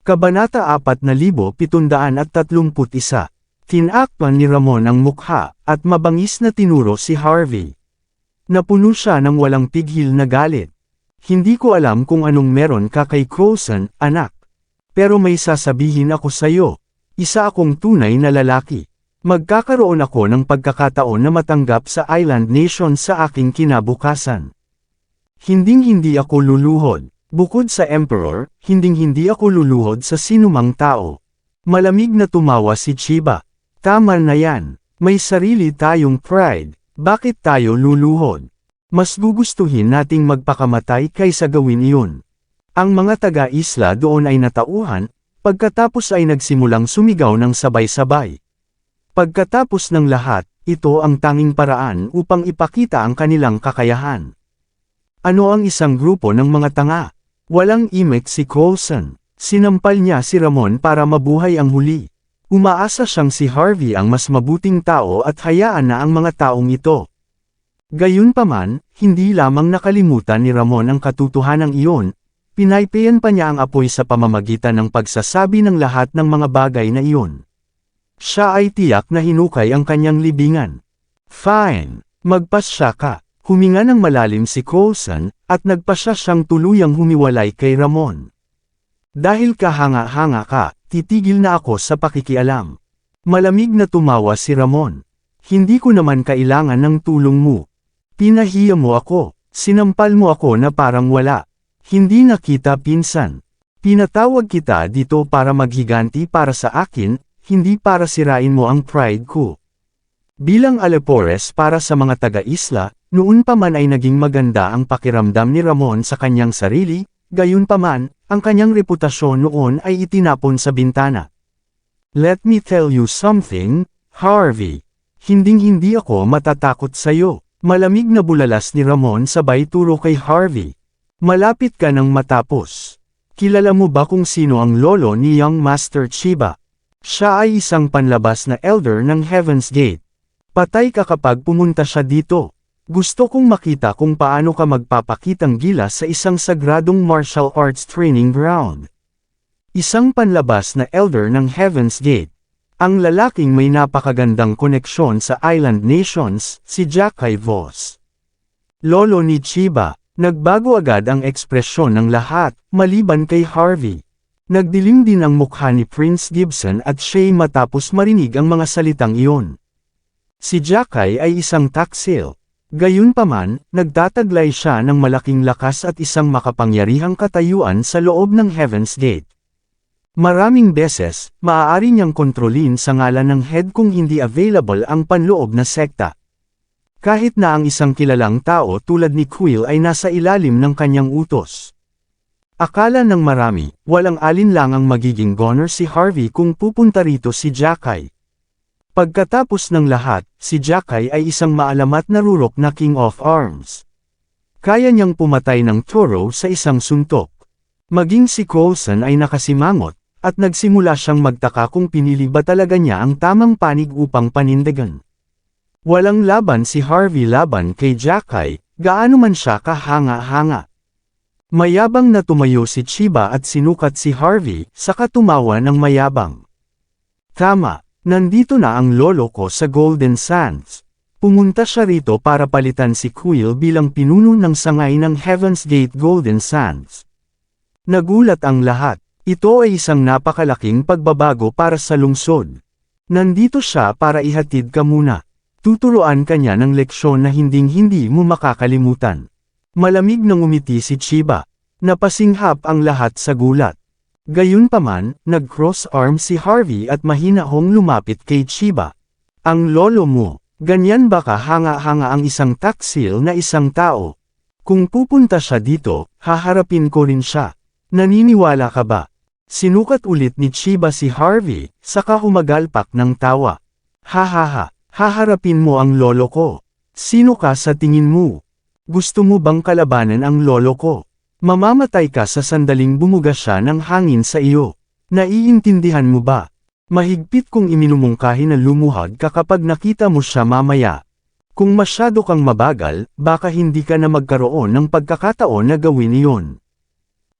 Kabanata 4731. Tinakpan ni Ramon ang mukha, at mabangis na tinuro si Harvey. Napuno siya ng walang pigil na galit. Hindi ko alam kung anong meron ka kay Coulson, anak. Pero may sasabihin ako sa'yo. Isa akong tunay na lalaki. Magkakaroon ako ng pagkakataon na matanggap sa Island Nation sa aking kinabukasan. Hinding-hindi ako luluhod. Bukod sa Emperor, hinding-hindi ako luluhod sa sinumang tao. Malamig na tumawa si Chiba. Tama na yan. May sarili tayong pride. Bakit tayo luluhod? Mas gugustuhin nating magpakamatay kaysa gawin iyon. Ang mga taga-isla doon ay natauhan, pagkatapos ay nagsimulang sumigaw ng sabay-sabay. Pagkatapos ng lahat, ito ang tanging paraan upang ipakita ang kanilang kakayahan. Ano ang isang grupo ng mga tanga? Walang imik si Coulson. Sinampal niya si Ramon para mabuhay ang huli. Umaasa siyang si Harvey ang mas mabuting tao at hayaan na ang mga taong ito. Gayunpaman, hindi lamang nakalimutan ni Ramon ang katotohanan iyon, pinaypayan pa niya ang apoy sa pamamagitan ng pagsasabi ng lahat ng mga bagay na iyon. Siya ay tiyak na hinukay ang kanyang libingan. Fine, magpasya ka. Huminga ng malalim si Coulson, at nagpasya siyang tuluyang humiwalay kay Ramon. Dahil kahanga-hanga ka, titigil na ako sa pakikialam. Malamig na tumawa si Ramon. Hindi ko naman kailangan ng tulong mo. Pinahiya mo ako, sinampal mo ako na parang wala. Hindi na kita pinsan. Pinatawag kita dito para maghiganti para sa akin, hindi para sirain mo ang pride ko. Bilang alipores para sa mga taga-isla, noon pa man ay naging maganda ang pakiramdam ni Ramon sa kanyang sarili, gayunpaman, ang kanyang reputasyon noon ay itinapon sa bintana. Let me tell you something, Harvey. Hinding-hindi ako matatakot sa'yo. Malamig na bulalas ni Ramon sabay turo kay Harvey. Malapit ka nang matapos. Kilala mo ba kung sino ang lolo ni Young Master Chiba? Siya ay isang panlabas na elder ng Heaven's Gate. Patay ka kapag pumunta siya dito. Gusto kong makita kung paano ka magpapakitang gilas sa isang sagradong martial arts training ground. Isang panlabas na elder ng Heaven's Gate. Ang lalaking may napakagandang koneksyon sa Island Nations, si Jackai Voss. Lolo ni Chiba, nagbago agad ang ekspresyon ng lahat, maliban kay Harvey. Nagdilim din ang mukha ni Prince Gibson at Shay matapos marinig ang mga salitang iyon. Si Jackai ay isang taksil. Gayunpaman, nagtataglay siya ng malaking lakas at isang makapangyarihang katayuan sa loob ng Heaven's Gate. Maraming beses, maaari niyang kontrolin sa ngalan ng head kung hindi available ang panloob na sekta. Kahit na ang isang kilalang tao tulad ni Quill ay nasa ilalim ng kanyang utos. Akala ng marami, walang alinlangang magiging goner si Harvey kung pupunta rito si Jackai. Pagkatapos ng lahat, si Jackai ay isang maalamat na rurok na King of Arms. Kaya niyang pumatay ng toro sa isang suntok. Maging si Coulson ay nakasimangot, at nagsimula siyang magtaka kung pinili ba talaga niya ang tamang panig upang panindigan. Walang laban si Harvey laban kay Jackai, gaano man siya kahanga-hanga. Mayabang na tumayo si Chiba at sinukat si Harvey, saka tumawa ng mayabang. Tama. Nandito na ang lolo ko sa Golden Sands. Pumunta siya rito para palitan si Quill bilang pinuno ng sangay ng Heaven's Gate Golden Sands. Nagulat ang lahat. Ito ay isang napakalaking pagbabago para sa lungsod. Nandito siya para ihatid ka muna. Tuturuan ka niya ng leksyon na hinding-hindi mo makakalimutan. Malamig nang umiti si Chiba. Napasinghap ang lahat sa gulat. Gayunpaman, nag-cross arm si Harvey at mahinahong lumapit kay Chiba. Ang lolo mo, ganyan ba kahanga-hanga ang isang taksil na isang tao? Kung pupunta siya dito, haharapin ko rin siya. Naniniwala ka ba? Sinukat ulit ni Chiba si Harvey, saka humagalpak ng tawa. Hahaha, haharapin mo ang lolo ko. Sino ka sa tingin mo? Gusto mo bang kalabanan ang lolo ko? Mamamatay ka sa sandaling bumuga siya ng hangin sa iyo. Naiintindihan mo ba? Mahigpit kong iminumungkahi na lumuhod ka kapag nakita mo siya mamaya. Kung masyado kang mabagal, baka hindi ka na magkaroon ng pagkakataon na gawin iyon.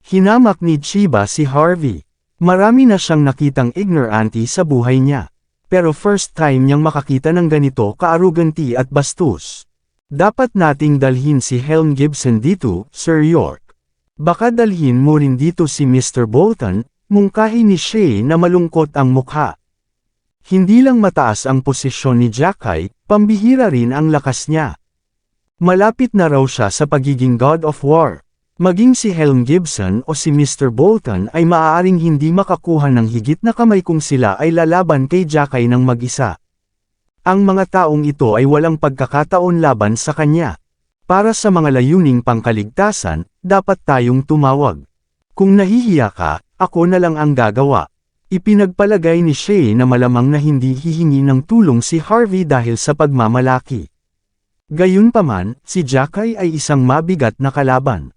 Hinamak ni Chiba si Harvey. Marami na siyang nakitang ignorante sa buhay niya. Pero first time niyang makakita ng ganito ka-arroganti at bastos. Dapat nating dalhin si Helm Gibson dito, Sir York. Baka dalhin mo rin dito si Mr. Bolton, mungkahi ni Shay na malungkot ang mukha. Hindi lang mataas ang posisyon ni Jackay, pambihira rin ang lakas niya. Malapit na raw siya sa pagiging God of War. Maging si Helm Gibson o si Mr. Bolton ay maaaring hindi makakuha ng higit na kamay kung sila ay lalaban kay Jackay ng mag-isa. Ang mga taong ito ay walang pagkakataon laban sa kanya. Para sa mga layuning pangkaligtasan, dapat tayong tumawag. Kung nahihiya ka, ako na lang ang gagawa. Ipinagpalagay ni Shay na malamang na hindi hihingi ng tulong si Harvey dahil sa pagmamalaki. Gayunpaman, si Jackay ay isang mabigat na kalaban.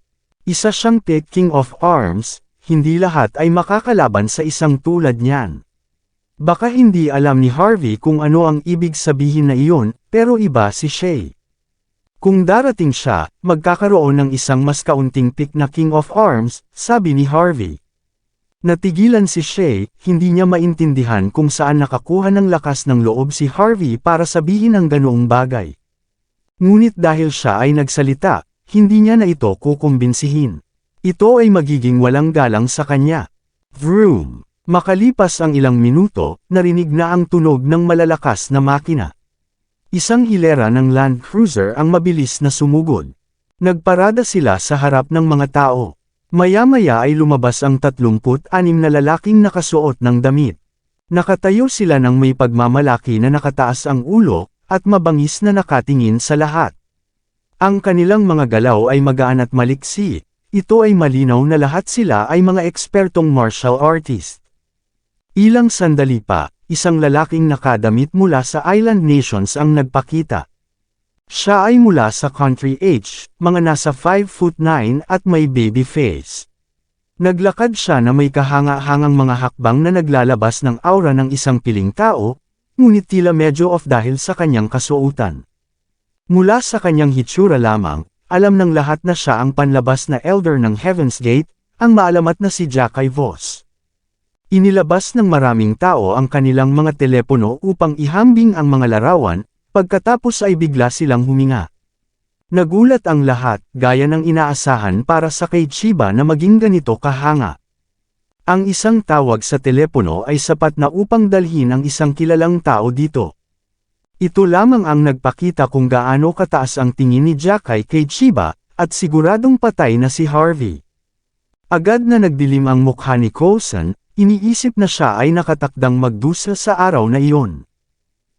Isa siyang King of Arms, hindi lahat ay makakalaban sa isang tulad niyan. Baka hindi alam ni Harvey kung ano ang ibig sabihin na iyon, pero iba si Shay. Kung darating siya, magkakaroon ng isang mas kaunting pick na King of Arms, sabi ni Harvey. Natigilan si Shay, hindi niya maintindihan kung saan nakakuha ng lakas ng loob si Harvey para sabihin ang ganoong bagay. Ngunit dahil siya ay nagsalita, hindi niya na ito kukumbinsihin. Ito ay magiging walang galang sa kanya. Vroom! Makalipas ang ilang minuto, narinig na ang tunog ng malalakas na makina. Isang hilera ng Land Cruiser ang mabilis na sumugod. Nagparada sila sa harap ng mga tao. Maya-maya ay lumabas ang 36 na lalaking nakasuot ng damit. Nakatayo sila ng may pagmamalaki na nakataas ang ulo, at mabangis na nakatingin sa lahat. Ang kanilang mga galaw ay magaan at maliksi. Ito ay malinaw na lahat sila ay mga ekspertong martial artist. Ilang sandali pa, isang lalaking nakadamit mula sa Island Nations ang nagpakita. Siya ay mula sa country age, mga nasa 5'9" at may baby face. Naglakad siya na may kahanga-hangang mga hakbang na naglalabas ng aura ng isang piling tao, ngunit tila medyo off dahil sa kanyang kasuotan. Mula sa kanyang hitsura lamang, alam ng lahat na siya ang panlabas na elder ng Heaven's Gate, ang maalamat na si Jackay Voss. Inilabas ng maraming tao ang kanilang mga telepono upang ihambing ang mga larawan, pagkatapos ay bigla silang huminga. Nagulat ang lahat, gaya ng inaasahan para sa kay Chiba na maging ganito kahanga. Ang isang tawag sa telepono ay sapat na upang dalhin ang isang kilalang tao dito. Ito lamang ang nagpakita kung gaano kataas ang tingin ni Jackay kay Chiba, at siguradong patay na si Harvey. Agad na nagdilim ang mukha ni Coulson, iniisip na siya ay nakatakdang magdusa sa araw na iyon.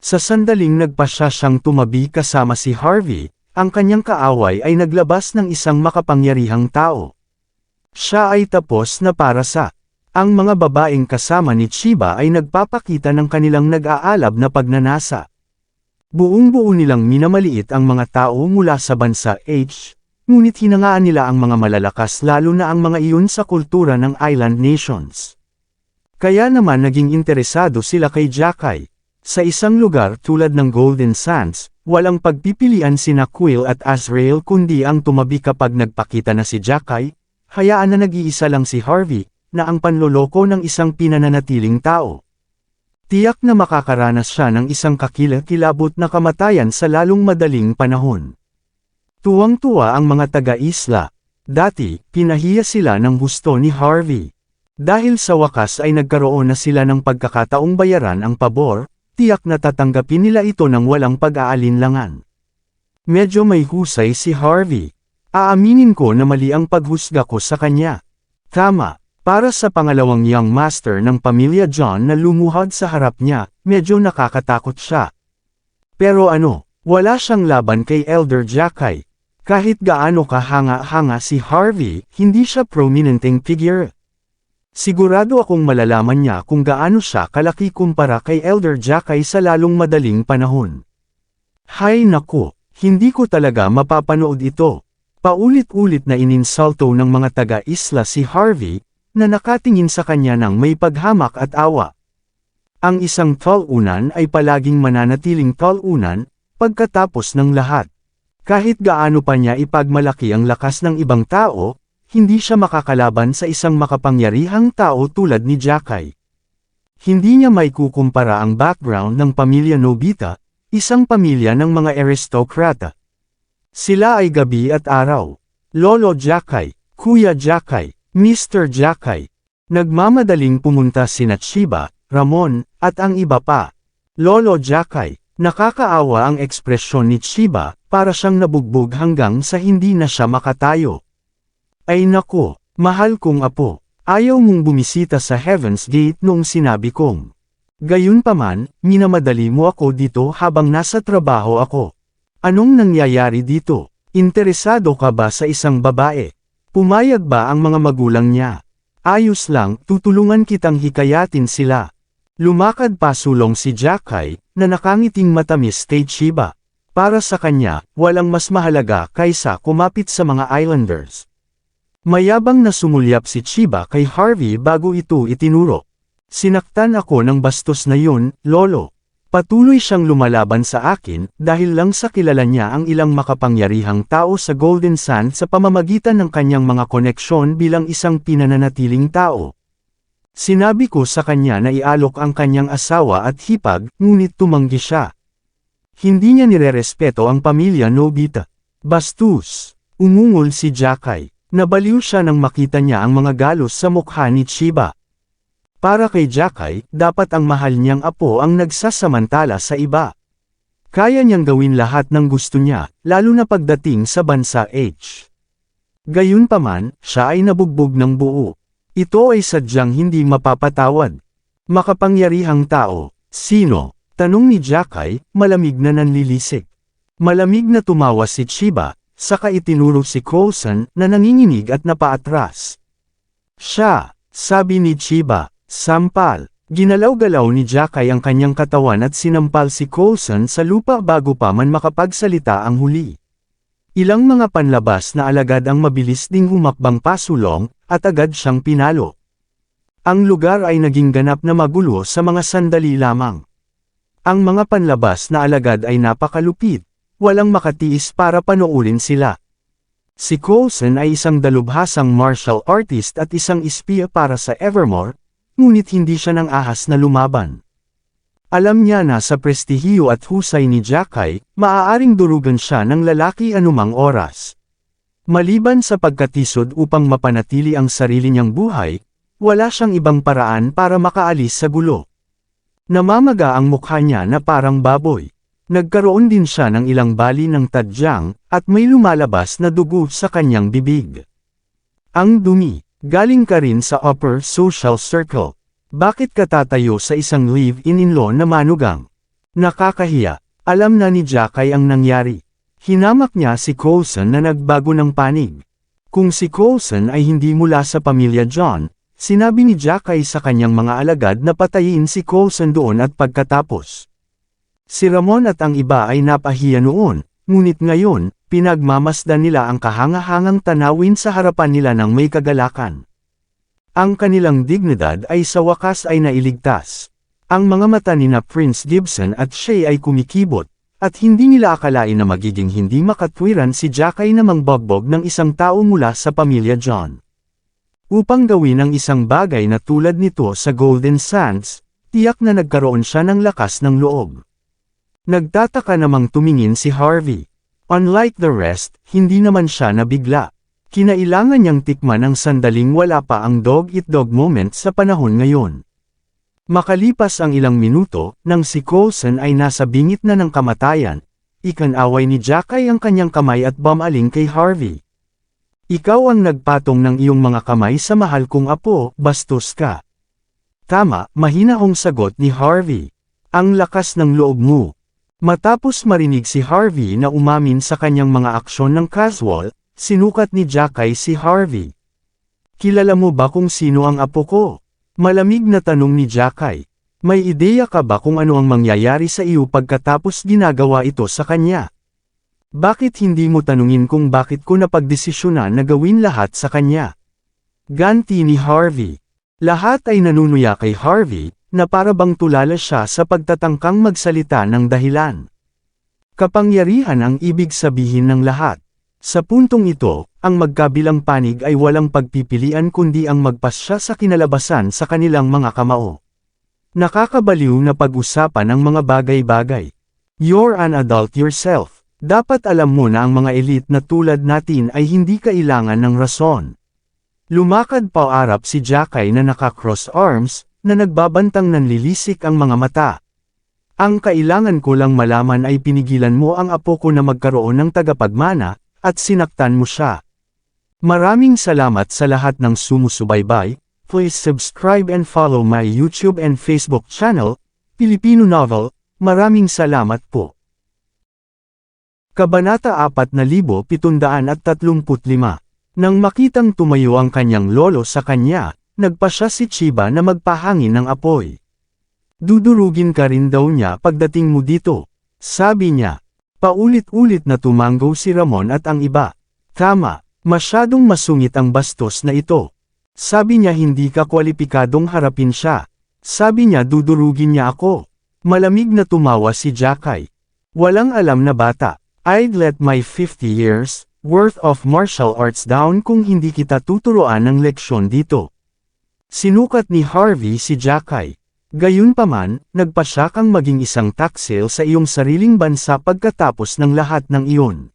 Sa sandaling nagpasya siyang tumabi kasama si Harvey, ang kanyang kaaway ay naglabas ng isang makapangyarihang tao. Siya ay tapos na para sa. Ang mga babaeng kasama ni Chiba ay nagpapakita ng kanilang nag-aalab na pagnanasa. Buong-buo nilang minamaliit ang mga tao mula sa bansa H, ngunit hinangaan nila ang mga malalakas lalo na ang mga iyon sa kultura ng Island Nations. Kaya naman naging interesado sila kay Jackay. Sa isang lugar tulad ng Golden Sands, walang pagpipilian sina Quill at Azrael kundi ang tumabi kapag nagpakita na si Jackay, hayaan na nag-iisa lang si Harvey, na ang panloloko ng isang pinananatiling tao. Tiyak na makakaranas siya ng isang kakilakilabot na kamatayan sa lalong madaling panahon. Tuwang-tuwa ang mga taga-isla. Dati, pinahiya sila ng husto ni Harvey. Dahil sa wakas ay nagkaroon na sila ng pagkakataong bayaran ang pabor, tiyak na tatanggapin nila ito ng walang pag-aalinlangan. Medyo may husay si Harvey. Aaminin ko na mali ang paghusga ko sa kanya. Tama. Para sa pangalawang young master ng pamilya John na lumuhod sa harap niya, medyo nakakatakot siya. Pero wala siyang laban kay Elder Jackay. Kahit gaano kahanga-hanga si Harvey, hindi siya prominenteng figure. Sigurado akong malalaman niya kung gaano siya kalaki kumpara kay Elder Jackay sa lalong madaling panahon. Hay naku, hindi ko talaga mapapanood ito. Paulit-ulit na ininsulto ng mga taga-isla si Harvey, na nakatingin sa kanya ng may paghamak at awa. Ang isang talunan ay palaging mananatiling talunan, pagkatapos ng lahat. Kahit gaano pa niya ipagmalaki ang lakas ng ibang tao, hindi siya makakalaban sa isang makapangyarihang tao tulad ni Jackay. Hindi niya maikukumpara ang background ng pamilya Nobita, isang pamilya ng mga aristokrata. Sila ay gabi at araw. Lolo Jackay, Kuya Jackay, Mr. Jackay. Nagmamadaling pumunta sina Chiba, Ramon, at ang iba pa. Lolo Jackay, nakakaawa ang ekspresyon ni Chiba, para siyang nabugbog hanggang sa hindi na siya makatayo. Ay nako, mahal kong apo, ayaw mong bumisita sa Heaven's Gate noong sinabi kong. Gayunpaman, minamadali mo ako dito habang nasa trabaho ako. Anong nangyayari dito? Interesado ka ba sa isang babae? Pumayag ba ang mga magulang niya? Ayos lang, tutulungan kitang hikayatin sila. Lumakad pa sulong si Jackay, na nakangiting matamis kay Chiba. Para sa kanya, walang mas mahalaga kaysa kumapit sa mga Islanders. Mayabang na sumulyap si Chiba kay Harvey bago ito itinuro. Sinaktan ako ng bastos na yun, lolo. Patuloy siyang lumalaban sa akin dahil lang sa kilala niya ang ilang makapangyarihang tao sa Golden Sand sa pamamagitan ng kanyang mga koneksyon bilang isang pinananatiling tao. Sinabi ko sa kanya na ialok ang kanyang asawa at hipag, ngunit tumanggi siya. Hindi niya nirerespeto ang pamilya Nobita. Bastos! Umungol si Jackay. Nabaliw siya nang makita niya ang mga galos sa mukha ni Chiba. Para kay Jackay, dapat ang mahal niyang apo ang nagsasamantala sa iba. Kaya niyang gawin lahat ng gusto niya, lalo na pagdating sa bansa H. Gayunpaman, siya ay nabugbog ng buo. Ito ay sadyang hindi mapapatawad. Makapangyarihang tao, sino? Tanong ni Jackay, malamig na nanlilisik. Malamig na tumawa si Chiba, saka itinuro si Coulson na nanginginig at napaatras. Siya, sabi ni Chiba. Sampal. Ginalaw-galaw ni Jackay ang kanyang katawan at sinampal si Coulson sa lupa bago pa man makapagsalita ang huli. Ilang mga panlabas na alagad ang mabilis ding humakbang pasulong, at agad siyang pinalo. Ang lugar ay naging ganap na magulo sa mga sandali lamang. Ang mga panlabas na alagad ay napakalupit, walang makatiis para panoorin sila. Si Coulson ay isang dalubhasang martial artist at isang espiya para sa Evermore, ngunit hindi siya nang ahas na lumaban. Alam niya na sa prestihiyo at husay ni Jackay, maaaring durugan siya ng lalaki anumang oras. Maliban sa pagkatisod upang mapanatili ang sarili niyang buhay, wala siyang ibang paraan para makaalis sa gulo. Namamaga ang mukha niya na parang baboy. Nagkaroon din siya ng ilang bali ng tadyang, at may lumalabas na dugo sa kanyang bibig. Ang dumi. Galing ka rin sa upper social circle. Bakit ka tatayo sa isang live-in-in-law na manugang? Nakakahiya. Alam na ni Jackay ang nangyari. Hinamak niya si Coulson na nagbago ng panig. Kung si Coulson ay hindi mula sa pamilya John, sinabi ni Jackay sa kanyang mga alagad na patayin si Coulson doon at pagkatapos. Si Ramon at ang iba ay napahiya noon, ngunit ngayon, pinagmamasdan nila ang kahangahangang tanawin sa harapan nila ng may kagalakan. Ang kanilang dignidad ay sa wakas ay nailigtas. Ang mga mata ni na Prince Gibson at Shay ay kumikibot, at hindi nila akalain na magiging hindi makatwiran si Jackay na mangbogbog ng isang tao mula sa pamilya John. Upang gawin ang isang bagay na tulad nito sa Golden Sands, tiyak na nagkaroon siya ng lakas ng loob. Nagtataka namang tumingin si Harvey. Unlike the rest, hindi naman siya nabigla. Kinailangan niyang tikman ang sandaling wala pa ang dog-eat-dog moment sa panahon ngayon. Makalipas ang ilang minuto, nang si Coulson ay nasa bingit na ng kamatayan, ikanaway ni Jackay ang kanyang kamay at bumaling kay Harvey. Ikaw ang nagpatong ng iyong mga kamay sa mahal kong apo, bastos ka. Tama, mahinahong sagot ni Harvey. Ang lakas ng loob mo. Matapos marinig si Harvey na umamin sa kanyang mga aksyon ng casual, sinukat ni Jackay si Harvey. Kilala mo ba kung sino ang apo ko? Malamig na tanong ni Jackay. May ideya ka ba kung ano ang mangyayari sa iyo pagkatapos ginagawa ito sa kanya? Bakit hindi mo tanungin kung bakit ko napagdesisyonan na gawin lahat sa kanya? Ganti ni Harvey. Lahat ay nanunuya kay Harvey, na para bang tulala siya sa pagtatangkang magsalita ng dahilan. Kapangyarihan ang ibig sabihin ng lahat. Sa puntong ito, ang magkabilang panig ay walang pagpipilian kundi ang magpasya sa kinalabasan sa kanilang mga kamao. Nakakabaliw na pag-usapan ang mga bagay-bagay. You're an adult yourself. Dapat alam mo na ang mga elite na tulad natin ay hindi kailangan ng rason. Lumakad paarap si Jackay na naka-cross arms, na nagbabantang nanlilisik ang mga mata. Ang kailangan ko lang malaman ay pinigilan mo ang apo ko na magkaroon ng tagapagmana, at sinaktan mo siya. Maraming salamat sa lahat ng sumusubaybay. Please subscribe and follow my YouTube and Facebook channel, Pilipino Novel. Maraming salamat po. Kabanata 4735. Nang makitang tumayo ang kanyang lolo sa kanya, nagpasya si Chiba na magpahangin ng apoy. Dudurugin ka rin daw niya pagdating mo dito, sabi niya. Paulit-ulit na tumanggaw si Ramon at ang iba. Tama, masyadong masungit ang bastos na ito. Sabi niya hindi ka kwalipikadong harapin siya. Sabi niya dudurugin niya ako. Malamig na tumawa si Jackay. Walang alam na bata. I'd let my 50 years worth of martial arts down kung hindi kita tuturuan ng leksyon dito. Sinukat ni Harvey si Jackay. Gayunpaman, nagpasya kang maging isang taksil sa iyong sariling bansa pagkatapos ng lahat ng iyon.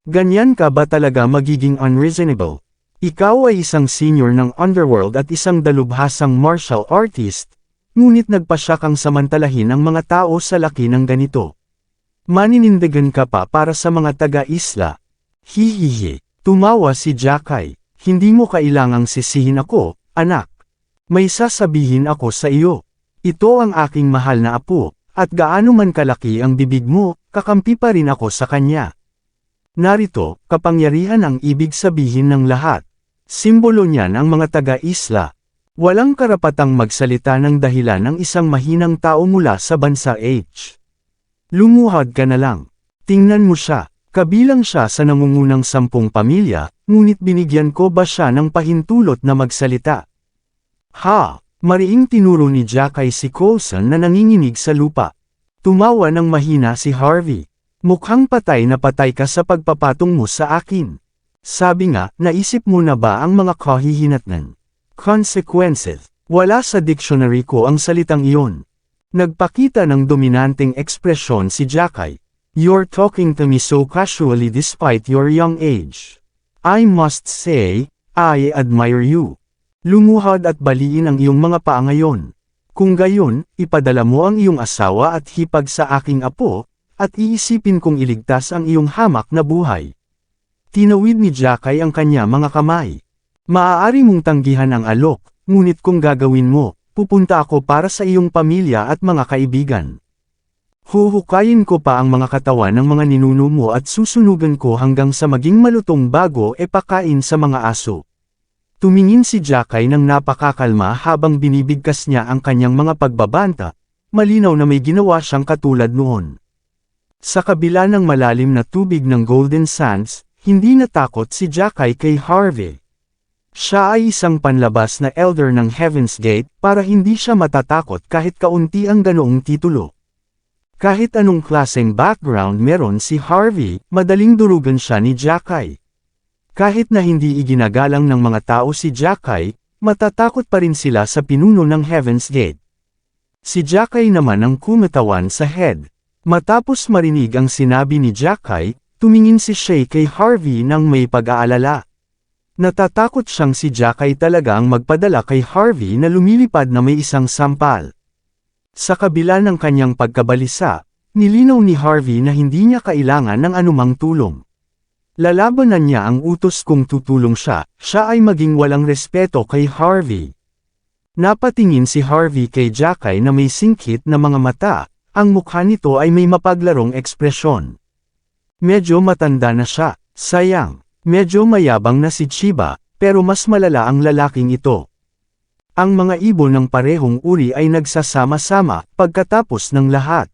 Ganyan ka ba talaga magiging unreasonable? Ikaw ay isang senior ng underworld at isang dalubhasang martial artist, ngunit nagpasya kang samantalahin ang mga tao sa laki ng ganito. Maninindigan ka pa para sa mga taga-isla. Hihihi, tumawa si Jackay. Hindi mo kailangang sisihin ako, anak. May sasabihin ako sa iyo. Ito ang aking mahal na apo, at gaano man kalaki ang bibig mo, kakampi pa rin ako sa kanya. Narito, kapangyarihan ang ibig sabihin ng lahat. Simbolo niyan ang mga taga-isla. Walang karapatang magsalita ng dahilan ng isang mahinang tao mula sa bansa H. Lumuhad ka na lang. Tingnan mo siya, kabilang siya sa nangungunang 10 pamilya, ngunit binigyan ko ba siya ng pahintulot na magsalita? Ha! Mariing tinuro ni Jackay si Coulson na nanginginig sa lupa. Tumawa ng mahina si Harvey. Mukhang patay na patay ka sa pagpapatong mo sa akin. Sabi nga, naisip mo na ba ang mga kahihinatnan? Consequences. Wala sa dictionary ko ang salitang iyon. Nagpakita ng dominanteng ekspresyon si Jackay. You're talking to me so casually despite your young age. I must say, I admire you. Lumuhad at baliin ang iyong mga paa ngayon. Kung gayon, ipadala mo ang iyong asawa at hipag sa aking apo, at iisipin kong iligtas ang iyong hamak na buhay. Tinawid ni Jackay ang kanya mga kamay. Maaari mong tanggihan ang alok, ngunit kung gagawin mo, pupunta ako para sa iyong pamilya at mga kaibigan. Huhukayin ko pa ang mga katawan ng mga ninuno mo at susunugan ko hanggang sa maging malutong bago pakain sa mga aso. Tumingin si Jackay ng napakakalma habang binibigkas niya ang kanyang mga pagbabanta, malinaw na may ginawa siyang katulad noon. Sa kabila ng malalim na tubig ng Golden Sands, hindi natakot si Jackay kay Harvey. Siya ay isang panlabas na elder ng Heaven's Gate para hindi siya matatakot kahit kaunti ang ganoong titulo. Kahit anong klaseng background meron si Harvey, madaling durugan siya ni Jackay. Kahit na hindi iginagalang ng mga tao si Jackay, matatakot pa rin sila sa pinuno ng Heaven's Gate. Si Jackay naman ang kumatawan sa head. Matapos marinig ang sinabi ni Jackay, tumingin si Shay kay Harvey nang may pag-aalala. Natatakot siyang si Jackay talaga ang magpadala kay Harvey na lumilipad na may isang sampal. Sa kabila ng kanyang pagkabalisa, nilinaw ni Harvey na hindi niya kailangan ng anumang tulong. Lalabanan niya ang utos kung tutulong siya ay maging walang respeto kay Harvey. Napatingin si Harvey kay Jackay na may singkit na mga mata, ang mukha nito ay may mapaglarong ekspresyon. Medyo matanda na siya, sayang, medyo mayabang na si Chiba, pero mas malala ang lalaking ito. Ang mga ibon ng parehong uri ay nagsasama-sama pagkatapos ng lahat.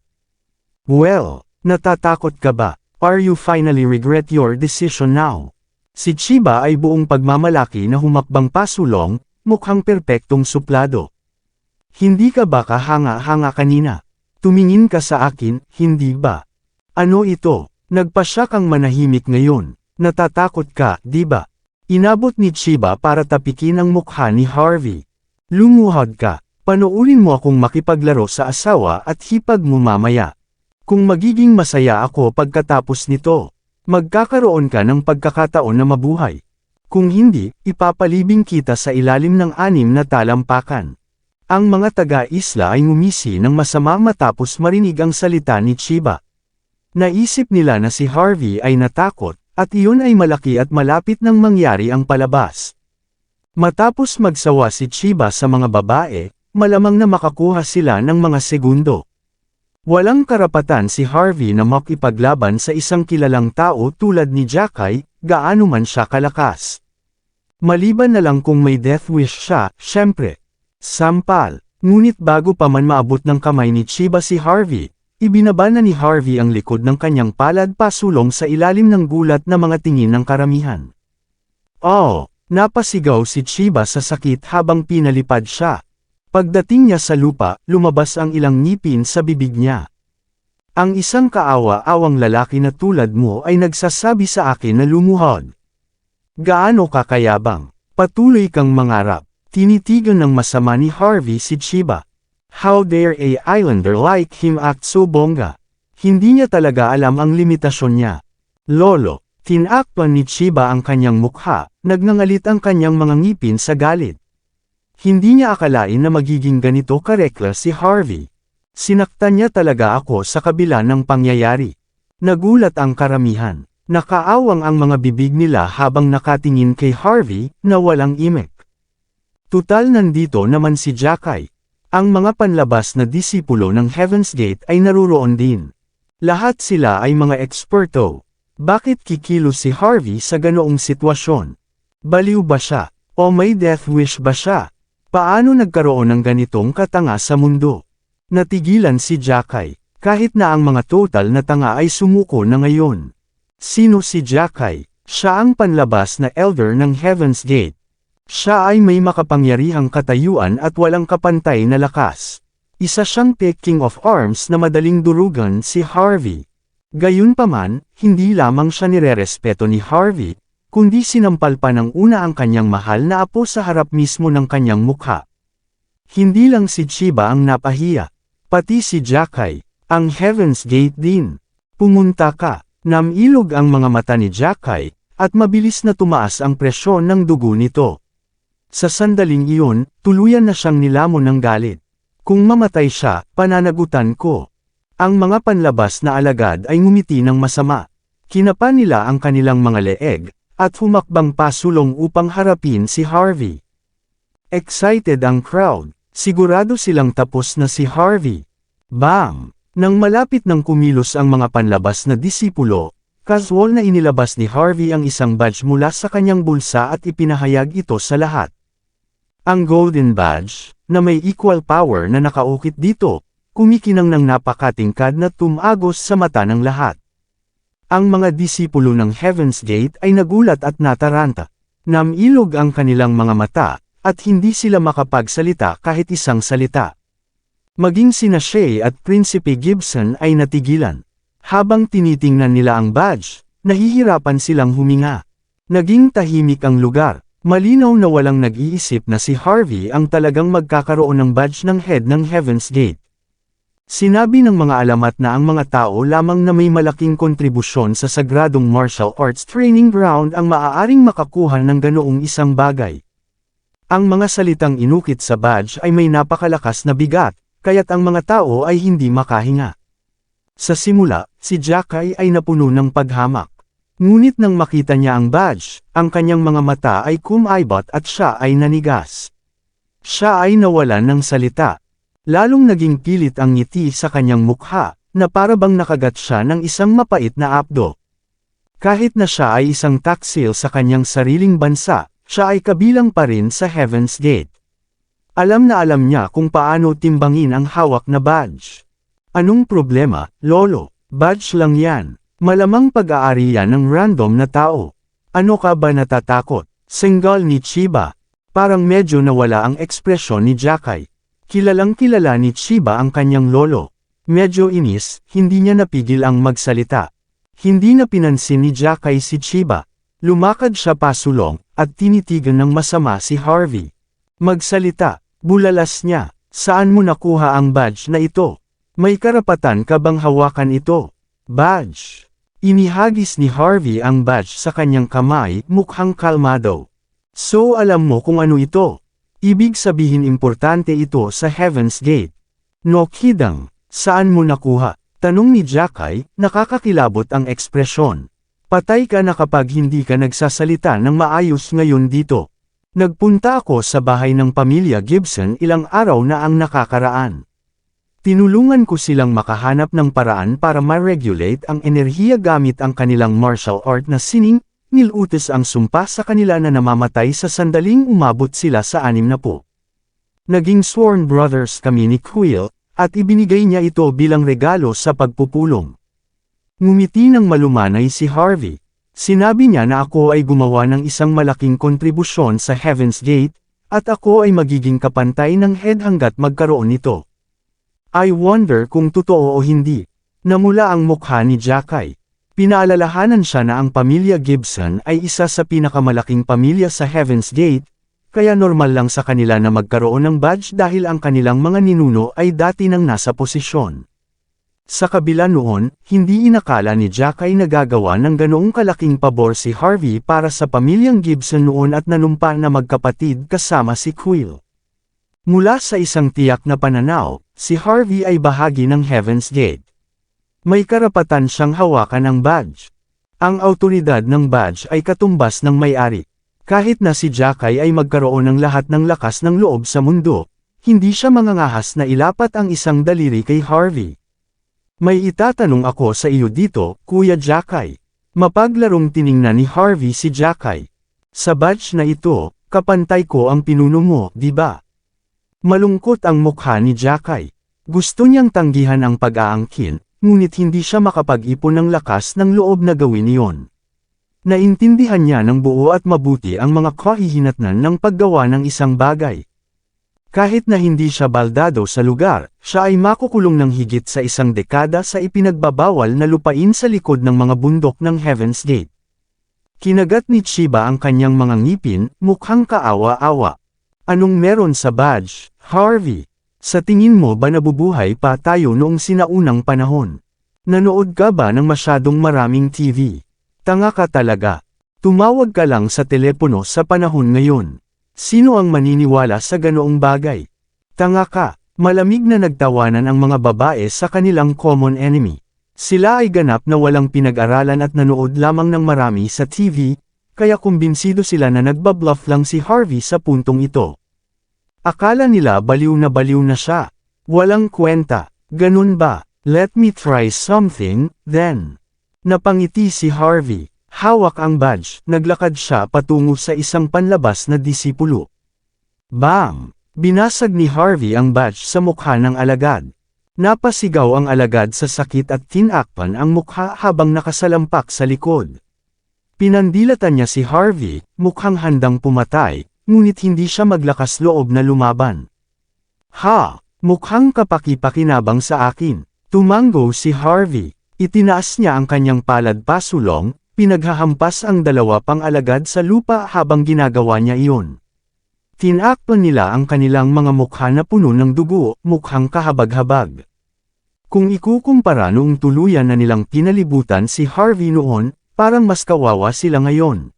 Well, natatakot ka ba? Are you finally regret your decision now? Si Chiba ay buong pagmamalaki na humakbang pasulong, mukhang perpektong suplado. Hindi ka ba kahanga-hanga kanina? Tumingin ka sa akin, hindi ba? Ano ito? Nagpasya kang manahimik ngayon. Natatakot ka, di ba? Inabot ni Chiba para tapikin ang mukha ni Harvey. Lumuhod ka. Panoorin mo akong makipaglaro sa asawa at hipag mo mamaya. Kung magiging masaya ako pagkatapos nito, magkakaroon ka ng pagkakataon na mabuhay. Kung hindi, ipapalibing kita sa ilalim ng 6 na talampakan. Ang mga taga-isla ay ngumisi ng masama matapos marinig ang salita ni Chiba. Naisip nila na si Harvey ay natakot, at iyon ay malaki at malapit nang mangyari ang palabas. Matapos magsawa si Chiba sa mga babae, malamang na makakuha sila ng mga segundo. Walang karapatan si Harvey na makipaglaban sa isang kilalang tao tulad ni Jackay, gaano man siya kalakas. Maliban na lang kung may death wish siya, syempre. Sampal. Ngunit bago pa man maabot ng kamay ni Chiba si Harvey, ibinaba na ni Harvey ang likod ng kanyang palad pasulong sa ilalim ng gulat na mga tingin ng karamihan. Oh! Napasigaw si Chiba sa sakit habang pinalipad siya. Pagdating niya sa lupa, lumabas ang ilang ngipin sa bibig niya. Ang isang kaawa-awang lalaki na tulad mo ay nagsasabi sa akin na lumuhod. Gaano ka kayabang? Patuloy kang mangarap. Tinitigan ng masama ni Harvey si Chiba. How dare a islander like him act so bongga? Hindi niya talaga alam ang limitasyon niya. Lolo, tinakpan ni Chiba ang kanyang mukha, nagngangalit ang kanyang mga ngipin sa galit. Hindi niya akalain na magiging ganito ka-reckless si Harvey. Sinaktan niya talaga ako sa kabila ng pangyayari. Nagulat ang karamihan. Nakaawang ang mga bibig nila habang nakatingin kay Harvey na walang imek. Tutal nandito naman si Jackay. Ang mga panlabas na disipulo ng Heaven's Gate ay naruroon din. Lahat sila ay mga eksperto. Bakit kikilos si Harvey sa ganoong sitwasyon? Baliw ba siya? O may death wish ba siya? Paano nagkaroon ng ganitong katanga sa mundo? Natigilan si Jackay, kahit na ang mga total na tanga ay sumuko na ngayon. Sino si Jackay? Siya ang panlabas na elder ng Heaven's Gate. Siya ay may makapangyarihang katayuan at walang kapantay na lakas. Isa siyang king of arms na madaling durugan si Harvey. Gayunpaman, hindi lamang siya nirerespeto ni Harvey, kundi sinampal pa ng una ang kanyang mahal na apo sa harap mismo ng kanyang mukha. Hindi lang si Chiba ang napahiya, pati si Jackay, ang Heaven's Gate din. Pumunta ka, namilog ang mga mata ni Jackay, at mabilis na tumaas ang presyon ng dugo nito. Sa sandaling iyon, tuluyan na siyang nilamon ng galit. Kung mamatay siya, pananagutan ko. Ang mga panlabas na alagad ay ngumiti ng masama. Kinapa nila ang kanilang mga leeg, at humakbang pasulong upang harapin si Harvey. Excited ang crowd, sigurado silang tapos na si Harvey. Bam! Nang malapit ng kumilos ang mga panlabas na disipulo, casual na inilabas ni Harvey ang isang badge mula sa kanyang bulsa at ipinahayag ito sa lahat. Ang golden badge, na may equal power na nakaukit dito, kumikinang ng napakatingkad na tumagos sa mata ng lahat. Ang mga disipulo ng Heaven's Gate ay nagulat at nataranta. Namilog ang kanilang mga mata, at hindi sila makapagsalita kahit isang salita. Maging sina Shay at Prinsipe Gibson ay natigilan. Habang tinitingnan nila ang badge, nahihirapan silang huminga. Naging tahimik ang lugar. Malinaw na walang nag-iisip na si Harvey ang talagang magkakaroon ng badge ng head ng Heaven's Gate. Sinabi ng mga alamat na ang mga tao lamang na may malaking kontribusyon sa sagradong martial arts training ground ang maaaring makakuha ng ganoong isang bagay. Ang mga salitang inukit sa badge ay may napakalakas na bigat, kaya't ang mga tao ay hindi makahinga. Sa simula, si Jackay ay napuno ng paghamak. Ngunit nang makita niya ang badge, ang kanyang mga mata ay kumaibot at siya ay nanigas. Siya ay nawalan ng salita. Lalong naging pilit ang ngiti sa kanyang mukha, na parabang nakagat siya ng isang mapait na apdo. Kahit na siya ay isang taksil sa kanyang sariling bansa, siya ay kabilang pa rin sa Heaven's Gate. Alam na alam niya kung paano timbangin ang hawak na badge. Anong problema, Lolo? Badge lang yan. Malamang pag-aari yan ng random na tao. Ano ka ba natatakot? Senggal ni Chiba. Parang medyo nawala ang ekspresyon ni Jackay. Kilalang kilala ni Chiba ang kanyang lolo. Medyo inis, hindi niya napigil ang magsalita. Hindi na pinansin ni Jackay si Chiba. Lumakad siya pasulong, at tinitigan ng masama si Harvey. Magsalita, bulalas niya. Saan mo nakuha ang badge na ito? May karapatan ka bang hawakan ito? Badge. Inihagis ni Harvey ang badge sa kanyang kamay, mukhang kalmado. So alam mo kung ano ito? Ibig sabihin importante ito sa Heaven's Gate. No kidding, saan mo nakuha? Tanong ni Jackay, nakakakilabot ang ekspresyon. Patay ka na kapag hindi ka nagsasalita ng maayos ngayon dito. Nagpunta ako sa bahay ng pamilya Gibson ilang araw na ang nakakaraan. Tinulungan ko silang makahanap ng paraan para ma-regulate ang enerhiya gamit ang kanilang martial art na sining, nilutos ang sumpa sa kanila na namamatay sa sandaling umabot sila sa 60. Naging sworn brothers kami ni Quill, at ibinigay niya ito bilang regalo sa pagpupulong. Ngumiti ng malumanay si Harvey. Sinabi niya na ako ay gumawa ng isang malaking kontribusyon sa Heaven's Gate, at ako ay magiging kapantay ng head hanggat magkaroon nito. I wonder kung totoo o hindi. Namula ang mukha ni Jackay. Pinaalalahanan siya na ang pamilya Gibson ay isa sa pinakamalaking pamilya sa Heaven's Gate, kaya normal lang sa kanila na magkaroon ng badge dahil ang kanilang mga ninuno ay dati nang nasa posisyon. Sa kabila noon, hindi inakala ni Jackay na gagawa ng ganoong kalaking pabor si Harvey para sa pamilyang Gibson noon at nanumpa na magkapatid kasama si Quill. Mula sa isang tiyak na pananaw, si Harvey ay bahagi ng Heaven's Gate. May karapatan siyang hawakan ang badge. Ang awtoridad ng badge ay katumbas ng may-ari. Kahit na si Jackay ay magkaroon ng lahat ng lakas ng loob sa mundo, hindi siya mangangahas na ilapat ang isang daliri kay Harvey. May itatanong ako sa iyo dito, Kuya Jackay. Mapaglarong tiningnan ni Harvey si Jackay. Sa badge na ito, kapantay ko ang pinuno mo, di ba? Malungkot ang mukha ni Jackay. Gusto niyang tanggihan ang pag-aangkin, ngunit hindi siya makapag-ipon ng lakas ng loob na gawin iyon. Naintindihan niya ng buo at mabuti ang mga kahihinatnan ng paggawa ng isang bagay. Kahit na hindi siya baldado sa lugar, siya ay makukulong ng higit sa isang dekada sa ipinagbabawal na lupain sa likod ng mga bundok ng Heaven's Gate. Kinagat ni Chiba ang kanyang mga ngipin, mukhang kaawa-awa. Anong meron sa badge, Harvey? Sa tingin mo ba nabubuhay pa tayo noong sinaunang panahon? Nanood ka ba ng masyadong maraming TV? Tanga ka talaga. Tumawag ka lang sa telepono sa panahon ngayon. Sino ang maniniwala sa ganoong bagay? Tanga ka. Malamig na nagtawanan ang mga babae sa kanilang common enemy. Sila ay ganap na walang pinag-aralan at nanood lamang ng marami sa TV, kaya kumbinsido sila na nagbabluff lang si Harvey sa puntong ito. Akala nila baliw na siya. Walang kwenta. Ganun ba? Let me try something, then. Napangiti si Harvey. Hawak ang badge, naglakad siya patungo sa isang panlabas na disipulo. Bam! Binasag ni Harvey ang badge sa mukha ng alagad. Napasigaw ang alagad sa sakit at tinakpan ang mukha habang nakasalampak sa likod. Pinandilatan niya si Harvey, mukhang handang pumatay, ngunit hindi siya maglakas loob na lumaban. Ha! Mukhang kapaki-pakinabang sa akin. Tumango si Harvey. Itinaas niya ang kanyang palad pasulong, pinaghahampas ang dalawa pang alagad sa lupa habang ginagawa niya iyon. Tinakpan nila ang kanilang mga mukha na puno ng dugo, mukhang kahabag-habag. Kung ikukumpara noong tuluyan na nilang pinalibutan si Harvey noon, parang mas kawawa sila ngayon.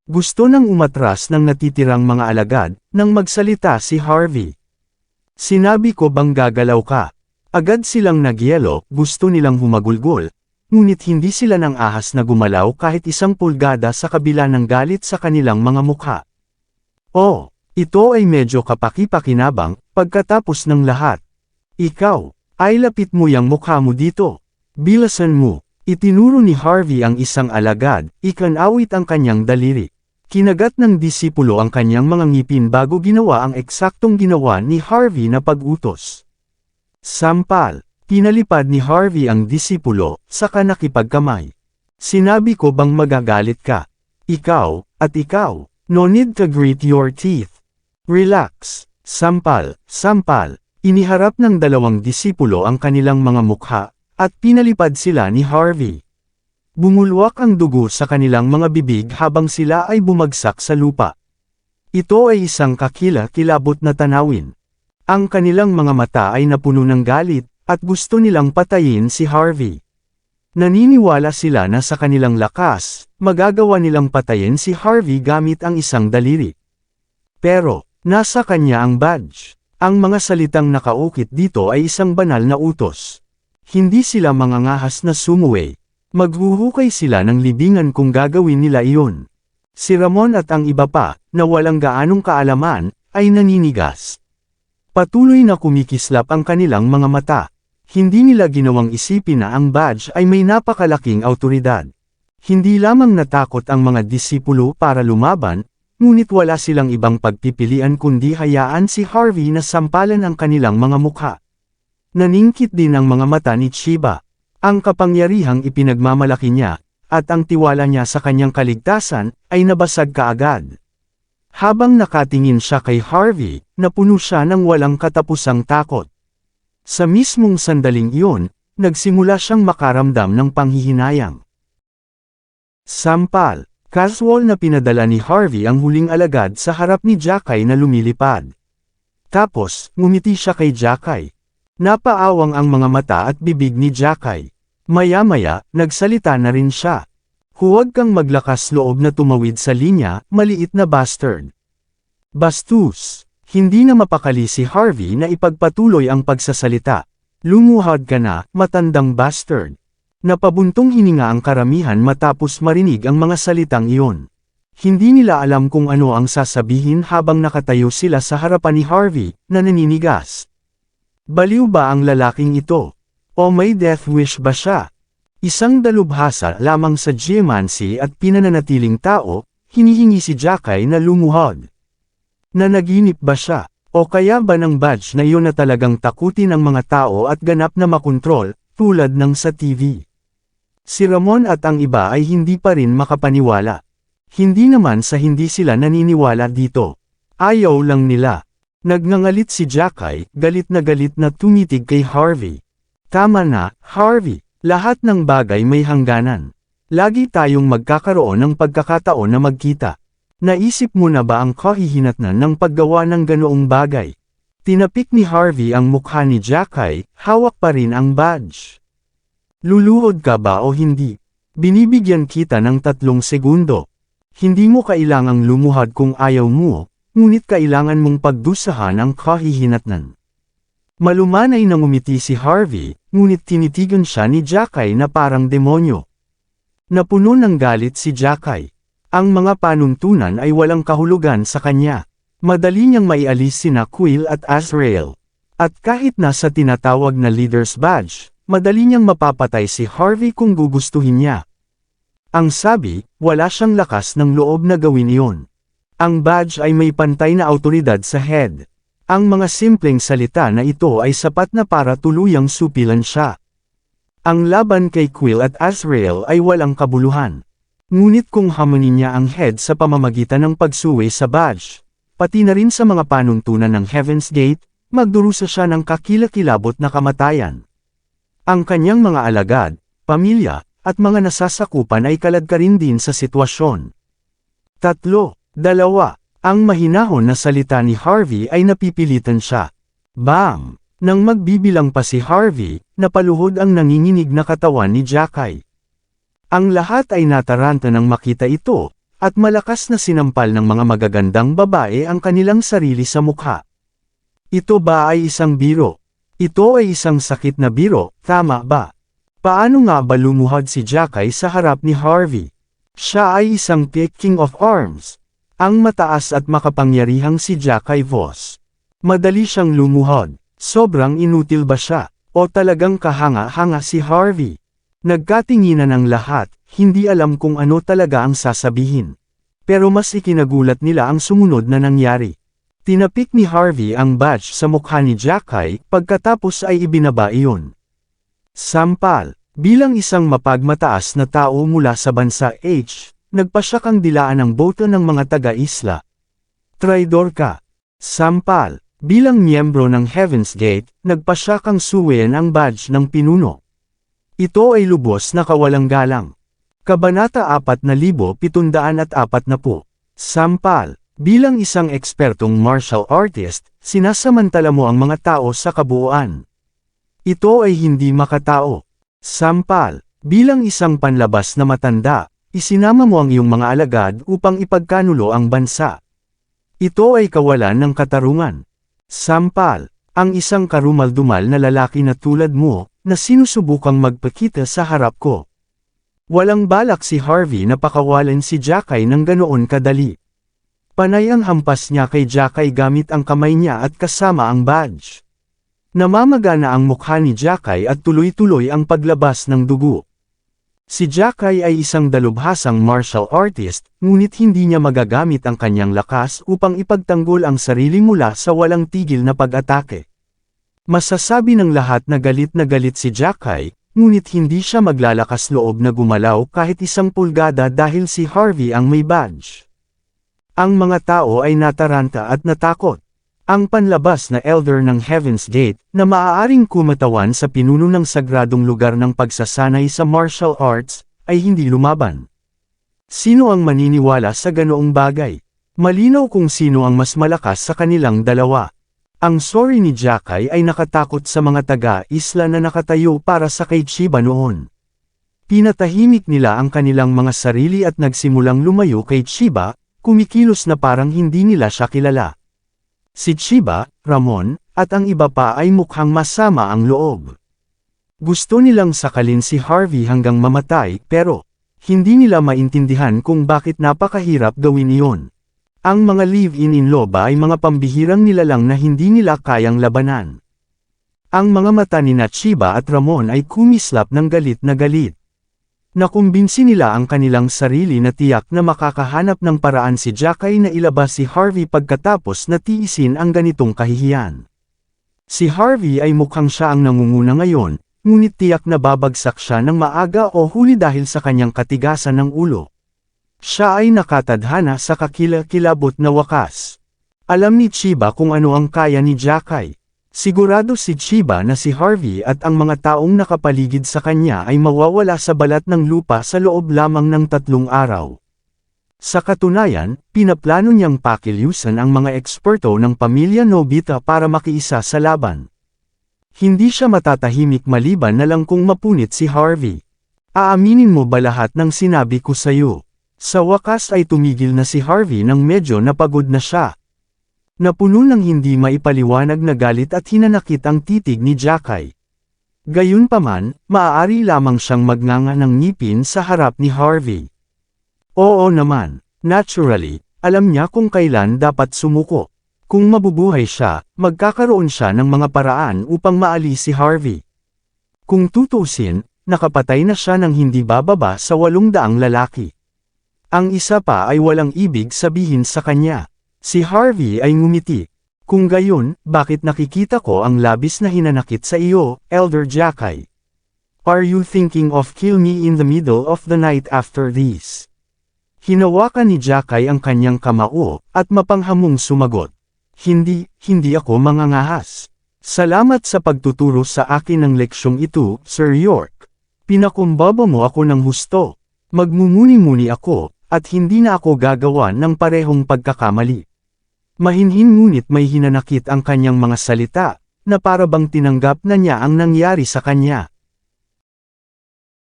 Gusto nang umatras ng natitirang mga alagad, nang magsalita si Harvey. Sinabi ko bang gagalaw ka? Agad silang nagyelo, gusto nilang humagulgol, ngunit hindi sila nang ahas na gumalaw kahit isang pulgada sa kabila ng galit sa kanilang mga mukha. Oh, ito ay medyo kapaki-pakinabang, pagkatapos ng lahat. Ikaw, ay lapit mo yang mukha mo dito. Bilasan mo. Itinuro ni Harvey ang isang alagad, ikanawit ang kanyang daliri. Kinagat ng disipulo ang kanyang mga ngipin bago ginawa ang eksaktong ginawa ni Harvey na pag-utos. Sampal. Pinalipad ni Harvey ang disipulo, saka nakipagkamay. Sinabi ko bang magagalit ka? Ikaw, at ikaw. No need to grit your teeth. Relax. Sampal, sampal. Iniharap ng dalawang disipulo ang kanilang mga mukha, at pinalipad sila ni Harvey. Bumulwak ang dugo sa kanilang mga bibig habang sila ay bumagsak sa lupa. Ito ay isang kakila-kilabot na tanawin. Ang kanilang mga mata ay napuno ng galit, at gusto nilang patayin si Harvey. Naniniwala sila na sa kanilang lakas, magagawa nilang patayin si Harvey gamit ang isang daliri. Pero, nasa kanya ang badge. Ang mga salitang nakaukit dito ay isang banal na utos. Hindi sila mangangahas na sumuway. Maghuhukay sila ng libingan kung gagawin nila iyon. Si Ramon at ang iba pa, na walang gaanong kaalaman, ay naninigas. Patuloy na kumikislap ang kanilang mga mata. Hindi nila ginawang isipin na ang badge ay may napakalaking awtoridad. Hindi lamang natakot ang mga disipulo para lumaban, ngunit wala silang ibang pagpipilian kundi hayaan si Harvey na sampalan ang kanilang mga mukha. Naningkit din ang mga mata ni Chiba. Ang kapangyarihang ipinagmamalaki niya, at ang tiwala niya sa kanyang kaligtasan, ay nabasag kaagad. Habang nakatingin siya kay Harvey, napuno siya ng walang katapusang takot. Sa mismong sandaling iyon, nagsimula siyang makaramdam ng panghihinayang. Sampal, casual na pinadala ni Harvey ang huling alagad sa harap ni Jackay na lumilipad. Tapos, ngumiti siya kay Jackay. Napaawang ang mga mata at bibig ni Jackay. Maya-maya, nagsalita na rin siya. Huwag kang maglakas loob na tumawid sa linya, maliit na bastard. Bastos. Hindi na mapakali si Harvey na ipagpatuloy ang pagsasalita. Lumuhod ka na, matandang bastard. Napabuntong hininga ang karamihan matapos marinig ang mga salitang iyon. Hindi nila alam kung ano ang sasabihin habang nakatayo sila sa harapan ni Harvey, na naninigas. Baliw ba ang lalaking ito? O may death wish ba siya? Isang dalubhasa lamang sa geomancy at pinananatiling tao, hinihingi si Jackay na lumuhod. Nanaginip ba siya? O kaya ba ng badge na iyon na talagang takutin ang mga tao at ganap na makontrol, tulad ng sa TV? Si Ramon at ang iba ay hindi pa rin makapaniwala. Hindi naman sa hindi sila naniniwala dito. Ayaw lang nila. Nagngangalit si Jackay, galit na tumitig kay Harvey. Tama na, Harvey. Lahat ng bagay may hangganan. Lagi tayong magkakaroon ng pagkakataon na magkita. Naisip mo na ba ang kahihinatnan ng paggawa ng ganoong bagay? Tinapik ni Harvey ang mukha ni Jackay, hawak pa rin ang badge. Luluhod ka ba o hindi? Binibigyan kita ng 3 segundo. Hindi mo kailangang lumuhod kung ayaw mo, ngunit kailangan mong pagdusahan ang kahihinatnan. Malumanay na ngumiti si Harvey, ngunit tinitigan siya ni Jackay na parang demonyo. Napuno ng galit si Jackay. Ang mga panuntunan ay walang kahulugan sa kanya. Madali niyang maialis sina Quill at Azrael. At kahit nasa tinatawag na leader's badge, madali niyang mapapatay si Harvey kung gugustuhin niya. Ang sabi, wala siyang lakas ng loob na gawin iyon. Ang badge ay may pantay na awtoridad sa head. Ang mga simpleng salita na ito ay sapat na para tuluyang supilan siya. Ang laban kay Quill at Azrael ay walang kabuluhan. Ngunit kung hamunin niya ang head sa pamamagitan ng pagsuway sa badge, pati na rin sa mga panuntunan ng Heaven's Gate, magdurusa siya ng kakilakilabot na kamatayan. Ang kanyang mga alagad, pamilya, at mga nasasakupan ay kaladkarin din sa sitwasyon. 3, 2, ang mahinahon na salita ni Harvey ay napipilitan siya. Bam! Nang magbibilang pa si Harvey, napaluhod ang nanginginig na katawan ni Jackay. Ang lahat ay nataranta nang makita ito, at malakas na sinampal ng mga magagandang babae ang kanilang sarili sa mukha. Ito ba ay isang biro? Ito ay isang sakit na biro, tama ba? Paano nga ba lumuhod si Jackay sa harap ni Harvey? Siya ay isang king of arms. Ang mataas at makapangyarihang si Jackay Voss. Madali siyang lumuhod. Sobrang inutil ba siya? O talagang kahanga-hanga si Harvey? Nagkatinginan ang lahat, hindi alam kung ano talaga ang sasabihin. Pero mas ikinagulat nila ang sumunod na nangyari. Tinapik ni Harvey ang badge sa mukha ni Jackay, pagkatapos ay ibinaba iyon. Sampal, bilang isang mapagmataas na tao mula sa bansa H, nagpasya kang dilaan ang boto ng mga taga-isla. Traidor ka. Sampal, bilang miyembro ng Heaven's Gate, nagpasya kang suwayan ang badge ng pinuno. Ito ay lubos na kawalang galang. Kabanata 4740. Sampal. Bilang isang ekspertong martial artist, sinasamantala mo ang mga tao sa kabuuan. Ito ay hindi makatao. Sampal. Bilang isang panlabas na matanda, isinama mo ang iyong mga alagad upang ipagkanulo ang bansa. Ito ay kawalan ng katarungan. Sampal. Ang isang karumal-dumal na lalaki na tulad mo, na sinusubukang magpakita sa harap ko. Walang balak si Harvey na pakawalan si Jackie ng ganoon kadali. Panay ang hampas niya kay Jackie gamit ang kamay niya at kasama ang badge. Namamagana ang mukha ni Jackie at tuloy-tuloy ang paglabas ng dugo. Si Jackie ay isang dalubhasang martial artist, ngunit hindi niya magagamit ang kanyang lakas upang ipagtanggol ang sarili mula sa walang tigil na pag-atake. Masasabi ng lahat na galit si Jackie, ngunit hindi siya maglalakas loob na gumalaw kahit isang pulgada dahil si Harvey ang may badge. Ang mga tao ay nataranta at natakot. Ang panlabas na elder ng Heaven's Gate, na maaaring kumatawan sa pinuno ng sagradong lugar ng pagsasanay sa martial arts, ay hindi lumaban. Sino ang maniniwala sa ganoong bagay? Malinaw kung sino ang mas malakas sa kanilang dalawa. Ang sorry ni Jackie ay nakatakot sa mga taga-isla na nakatayo para sa kay Chiba noon. Pinatahimik nila ang kanilang mga sarili at nagsimulang lumayo kay Chiba, kumikilos na parang hindi nila siya kilala. Si Chiba, Ramon, at ang iba pa ay mukhang masama ang loob. Gusto nilang sakalin si Harvey hanggang mamatay pero, hindi nila maintindihan kung bakit napakahirap gawin iyon. Ang mga live-in-in-law ba ay mga pambihirang nilalang na hindi nila kayang labanan. Ang mga mata ni Chiba at Ramon ay kumislap ng galit na galit. Nakumbinsi nila ang kanilang sarili na tiyak na makakahanap ng paraan si Jackie na ilabas si Harvey pagkatapos na tiisin ang ganitong kahihiyan. Si Harvey ay mukhang siya ang nangunguna ngayon, ngunit tiyak na babagsak siya ng maaga o huli dahil sa kanyang katigasan ng ulo. Siya ay nakatadhana sa kakilakilabot na wakas. Alam ni Chiba kung ano ang kaya ni Jackie. Sigurado si Chiba na si Harvey at ang mga taong nakapaligid sa kanya ay mawawala sa balat ng lupa sa loob lamang ng 3 araw. Sa katunayan, pinaplano niyang pakilyusan ang mga eksperto ng pamilya Nobita para makiisa sa laban. Hindi siya matatahimik maliban na lang kung mapunit si Harvey. Aaminin mo ba lahat ng sinabi ko sa'yo? Sa wakas ay tumigil na si Harvey nang medyo napagod na siya. Napuno ng hindi maipaliwanag na galit at hinanakit ang titig ni Jackie. Gayunpaman, maaari lamang siyang magnganga ng ngipin sa harap ni Harvey. Oo naman, naturally, alam niya kung kailan dapat sumuko. Kung mabubuhay siya, magkakaroon siya ng mga paraan upang maalis si Harvey. Kung tutusin, nakapatay na siya ng hindi bababa sa 800 lalaki. Ang isa pa ay walang ibig sabihin sa kanya. Si Harvey ay ngumiti. Kung gayon, bakit nakikita ko ang labis na hinanakit sa iyo, Elder Jackie? Are you thinking of kill me in the middle of the night after this? Hinawakan ni Jackie ang kanyang kamao, at mapanghamong sumagot. Hindi ako mangangahas. Salamat sa pagtuturo sa akin ng leksyong ito, Sir York. Pinakumbaba mo ako ng husto. Magmumuni-muni ako, at hindi na ako gagawa ng parehong pagkakamali. Mahinhin ngunit may hinanakit ang kanyang mga salita, na para bang tinanggap na niya ang nangyari sa kanya.